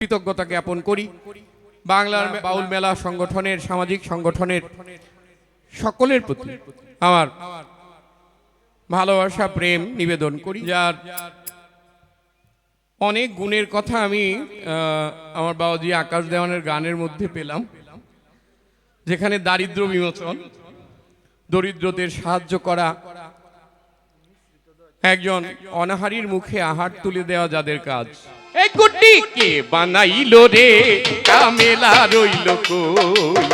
কৃতজ্ঞতা জ্ঞাপন করি। বাংলার বাউল মেলা সংগঠনের সামাজিক সংগঠনের সকলের প্রতি আমার ভালোবাসা প্রেম নিবেদন করি, যার অনেক গুণের কথা আমি আমার বাবাজি আকাশ দেওয়ানের গানের মধ্যে পেলাম, যেখানে দারিদ্র বিমোচন, দরিদ্রদের সাহায্য করা, একজন অনাহারীর মুখে আহার তুলে দেওয়া যাদের কাজ। এই গুড্ডি কে বানাইলো রে, কামেলা রইল কই,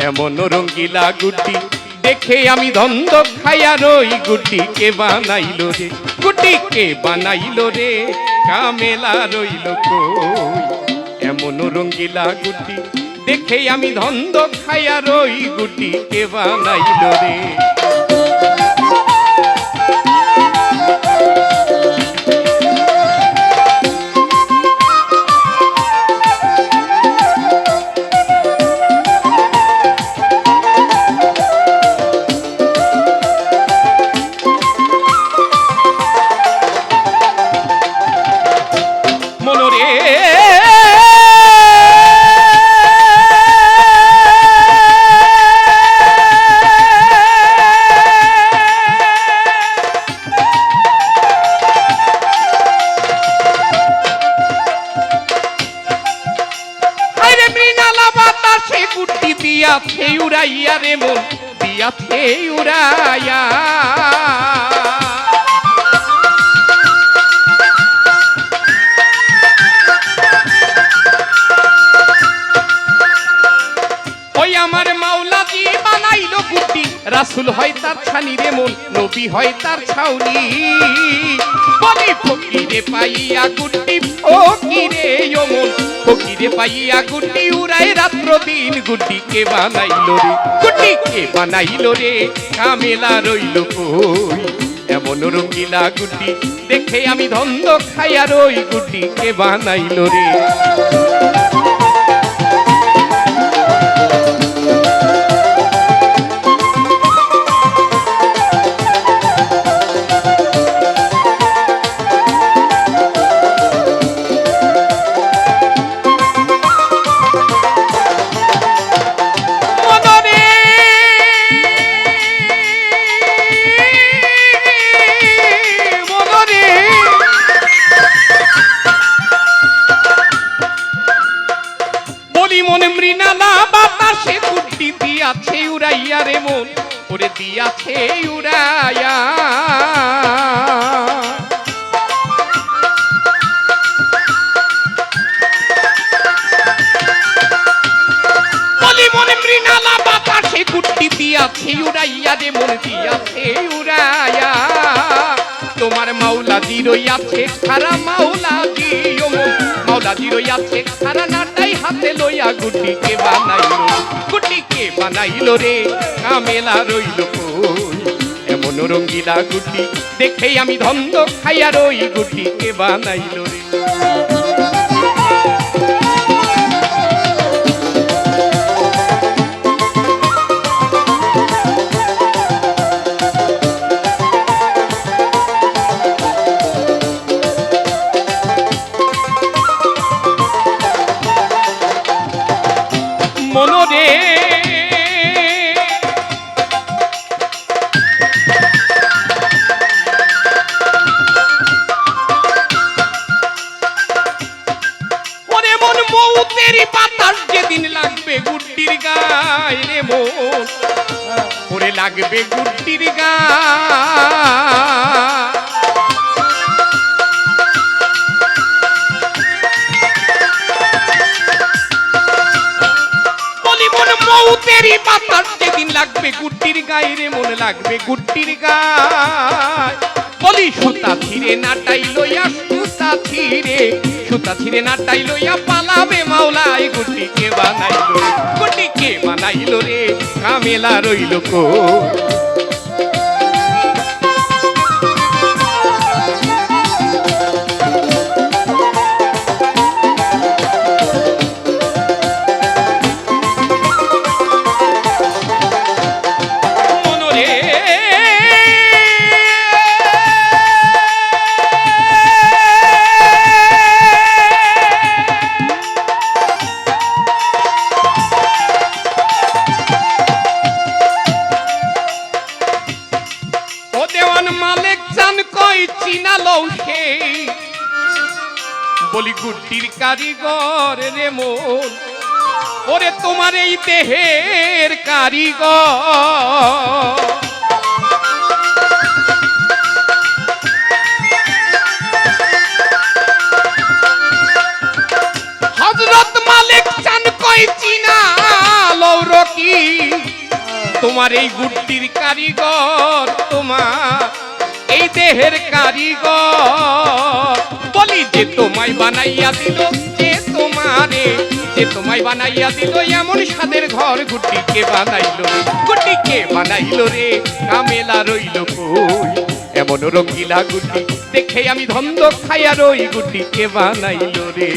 এমন রঙ্গিলা গুড্ডি দেখে আমি ধন্দ খাইয়া রই। গুড্ডি কে বানাইলো রে, গুড্ডি কে বানাইলো রে, কামেলা রইল কই, এমন রঙ্গিলা গুড্ডি দেখে আমি ধন্দ খাইয়া রই। গুড্ডি কে বানাইলো রে। দিয়াছে উড়াইয়া রে মন, দিয়াছে উড়াইয়া, ওই আমার মাওলাজি বানাইলো গুড্ডি, রাসূল হয় তার ছানি রে মন, নবী হয় তার ছাউনি। বলি ফকিরে পাইয়া গুড্ডি, ফকিরে ও মন, ফকিরে পাইয়া গুড্ডি উড়াই রাত্র দিন। গুড্ডি কে বানাইলো রে, গুড্ডি কে বানাইলো রে, কামেলা রইল কই, এমন রঙ্গিলা গুড্ডি দেখে আমি ধন্দ খাইয়া রই। গুড্ডি কে বানাইলো রে। দিয়াছে উড়াইয়া রে মন, ওরে দিয়াছে উড়াইয়া, বলি মনে মৃণালা বাতাসে গুড্ডি দিয়াছে উড়াইয়া রে মন, দিয়াছে উড়াইয়া। তোমার মাওলাজি রইয়াছে খারা, মাওলাজি ও মন, মাওলাজি রইয়াছে খারা, নাটাই হাতে লইয়া। গুড্ডি কে বানাইলো, গুড্ডি কে বানাইলো রে, কামেলা রইল কই, এমন রঙ্গিলা গুড্ডি দেখেই আমি ধন্দ খাইয়া রই। গুড্ডি কে বানাইলো রে। মনরে ওরে মন, মৌতেরি বাতাস যেদিন লাগবে গুড্ডির গায়ে রে মন, ওরে লাগবে গুড্ডির গায়ে। মৌতেরি বাতাস যেদিন লাগবে গুড্ডির গায়ে রে মন, লাগবে গুড্ডির গায়ে। বলি সুতা ছিঁড়ে নাটাই লইয়া, সুতা ছিঁড়ে, সুতা ছিঁড়ে নাটাই লইয়া পালাবে মাওলাই। গুড্ডি কে বানাইলো, গুড্ডি কে বানাইলো রে, কামেলা রইল কই। গুড্ডির কারিগর রে মন, ওরে তোমার এই দেহের কারিগর। হযরত মালিক চান কই চিনা লৌরকি, তোমার এই গুড্ডির কারিগর, তোমার এই দেহের কারিগর। বলি যে তোমায় বানাইয়া দিল, যে তোমায় বানাইয়া দিল এমন স্বাদের ঘর, গুড্ডি কে বানাইলো, গুড্ডি কে বানাইলো রে, কামেলা রইল কই। এমন রঙ্গিলা গুড্ডি দেখে আমি ধন্দ খাইয়া রই, গুড্ডি কে বানাইলো রে।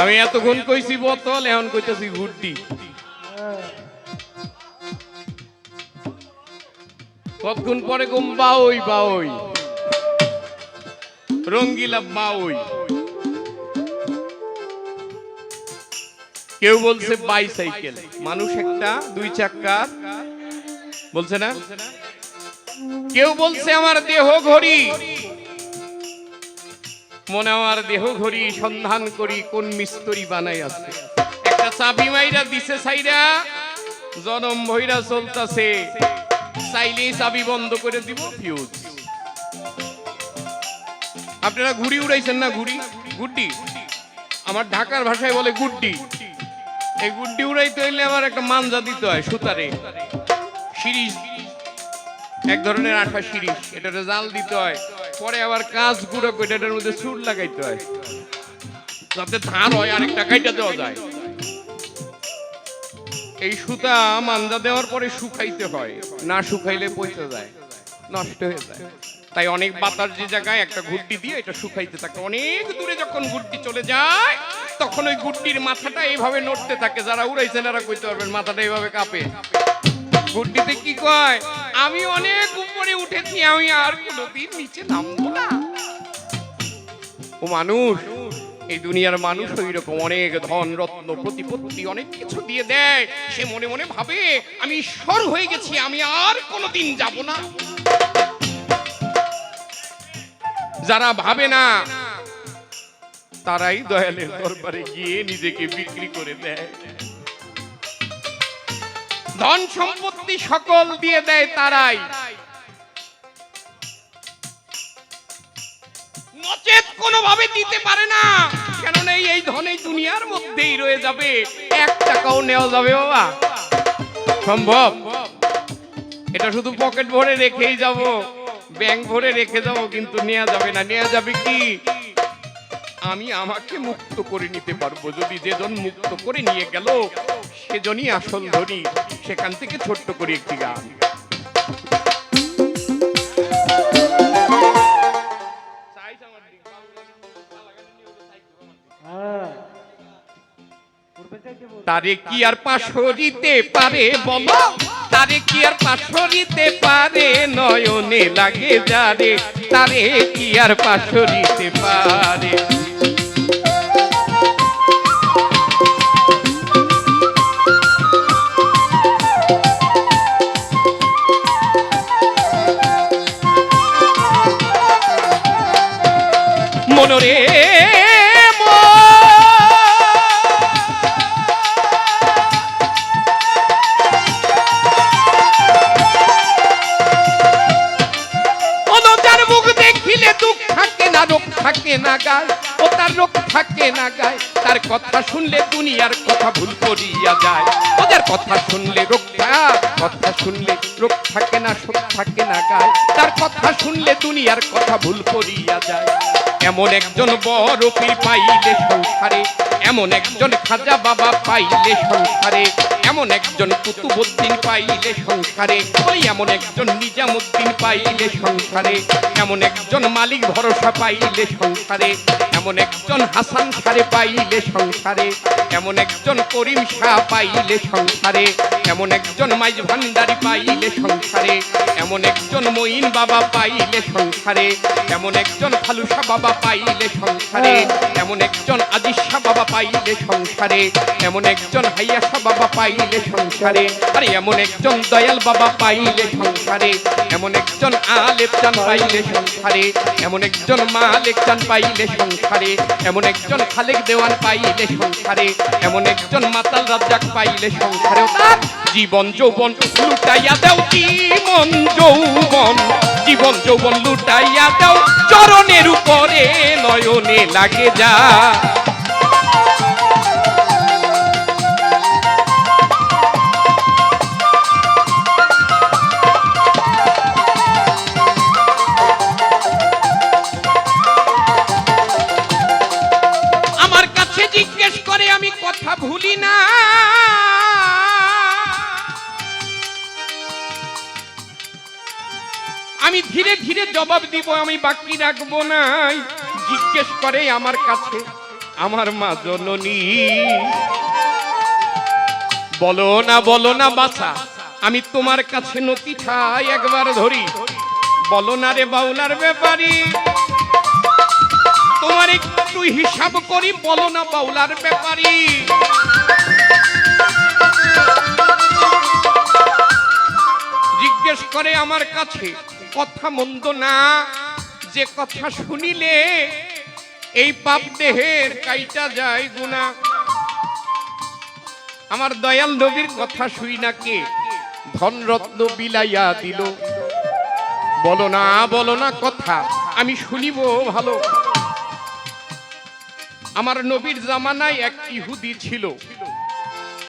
আমি এতক্ষণ কইছি বোতল, এখন কইতেছি গুড্ডি। কতক্ষণ পরে কম বাউই বাউই, রঙ্গিলা বাউই। কেউ বলছে বাইসাইকেল, মানুষ একটা দুই চাক্কার, বলছে না? কেউ বলছে আমার দেহ ঘড়ি, মনে আমার দেহ ঘড়ি সন্ধান করি কোন মিস্ত্রি বানাই আছে। একটা চাবি মাইরা দিছে সাইরা, জনম ভইরা চলতাছে, চাইলেই চাবি বন্ধ করে দিব ফিউজ। আপনারা ঘুড়ি উড়াইছেন না? ঘুড়ি গুড্ডি, আমার ঢাকার ভাষায় বলে গুড্ডি। এই গুড্ডি উড়াইতে হইলে আমার একটা মানজা দিতে হয় সুতারে, শিরিষ, এক ধরনের আঠা শিরিষ, এটাতে জাল দিতে হয়, পরে আবার কাজ গুঁড়ো করে এটার মধ্যে সুর লাগাইতে হয় যাতে ধার হয়, আরেকটা কাইটা দেওয়া যায়। এই সুতা মানজা দেওয়ার পরে শুকাইতে হয়, না শুকাইলে পচে যায়, নষ্ট হয়ে যায়। তাই অনেক বাতাস যে জায়গায় একটা গুড্ডি দিয়ে এটা শুকাইতে থাকে, অনেক দূরে যখন গুড্ডি চলে যায় তখন ওই গুড্ডির মাথাটা এইভাবে নড়তে থাকে। যারা উড়াইছেন এরা কইতে পারবেন, মাথাটা এইভাবে কাঁপে। গুড্ডিতে কি কয়, আমি অনেক উপরে উঠেছি, আমি আর কোনোদিন নিচে নামবো না। ও মানুষ, এই দুনিয়ার মানুষ ওই রকম, অনেক ধন রত্ন প্রতিপত্তি অনেক কিছু দিয়ে দেয়, সে মনে মনে ভাবে আমি ঈশ্বর হয়ে গেছি, আমি আর কোনোদিন যাব না। যারা ভাবে না তারাই দয়ালের দরবারে গিয়ে নিজেকে বিক্রি করে দেয়, ধন সম্পত্তি সকল দিয়ে দেয় তারাই, নচেত কোনোভাবে দিতে পারে না। কেননা এই ধন এই দুনিয়ার মধ্যেই রয়ে যাবে, 1 টাকাও নেওয়া যাবে বাবা সম্ভব? এটা শুধু পকেট ভরে রেখেই যাব, ব্যাংক ভরে রেখে যাব, কিন্তু নেওয়া যাবে না। নেওয়া যাবে কি? আমি আমাকে মুক্ত করে নিতে পারবো। যদি যেজন মুক্ত করে নিয়ে গেল সেজনই আসল ধনী। সেখান থেকে ছোট্ট করে একটি গান। তারে কি আর পাশরিতে পারে বলো, তারে কি আর পাশরিতে পারে, নয়নে লাগে যারে, তারে কি আর পাশরিতে পারে। মনরে থাকে না গায়, ও তার রোগ থাকে না গায়, তার কথা শুনলে দুনিয়ার কথা ভুল করিয়া যায়। ওদের কথা শুনলে কথা শুনলে রোগ থাকে না, শোক থাকে না গায়, তার কথা শুনলে দুনিয়ার কথা ভুল করিয়া যায়। এমন একজন বড় পীর পাইলে সংসারে, এমন একজন খাজা বাবা পাইলে সংসারে, এমন একজন কুতুবউদ্দিন পাইলে সংসারে, ওই এমন একজন নিজামুদ্দিন পাইলে সংসারে, এমন একজন মালিক ভরসা পাইলে সংসারে, এমন একজন হাসান সারে পাইলে সংসারে, এমন একজন করিম শাহ পাইলে সংসারে, এমন একজন মাইজ ভান্ডারি পাইলে সংসারে, এমন একজন মঈন বাবা পাইলে সংসারে, এমন একজন খালুসা বাবা পাইলে সংসারে, এমন একজন আজিজ শাহ বাবা পাইলে সংসারে, এমন একজন হাইয়া শাহ বাবা পাইলে সংসারে, আরে এমন একজন দয়াল বাবা পাইলে সংসারে, এমন একজন আলেপ চান পাইলে সংসারে, এমন একজন মালেক চান পাইলে সংসারে, এমন একজন খালেক দেওয়ান পাইলে সংসারে, এমন একজন মাতাল রাজ্জাক পাইলে সংসারে। তার জীবন যৌবন লুটাইয়া দাও, জীবন যৌবন, জীবন যৌবন লুটাইয়া দাও, চরণের উপরে নয়নে লাগে যা। জিজ্ঞেস করে আমি কথা ভুলি না, আমি ধীরে ধীরে জবাব দিব, আমি বাকি রাখবো না। জিজ্ঞেস করে আমার কাছে আমার মা জননী, বলো না বাছা, আমি তোমার কাছে নতি ঠাই একবার ধরি, বলো না রে বাউলার ব্যাপারী, তোমার একটু হিসাব করি, বলো না বাউলার ব্যাপারী। জিজ্ঞেস করে আমার কাছে কথা মন্দ না, যে কথা শুনিলে এই পাপ দেহের কাইটা যায় গুনাহ। আমার দয়াল নবীর কথা শুই না কে ধনরত্ন বিলাইয়া দিল, বলো না কথা আমি শুনিব ভালো। আমার নবীর জামানায় এক ইহুদি ছিল,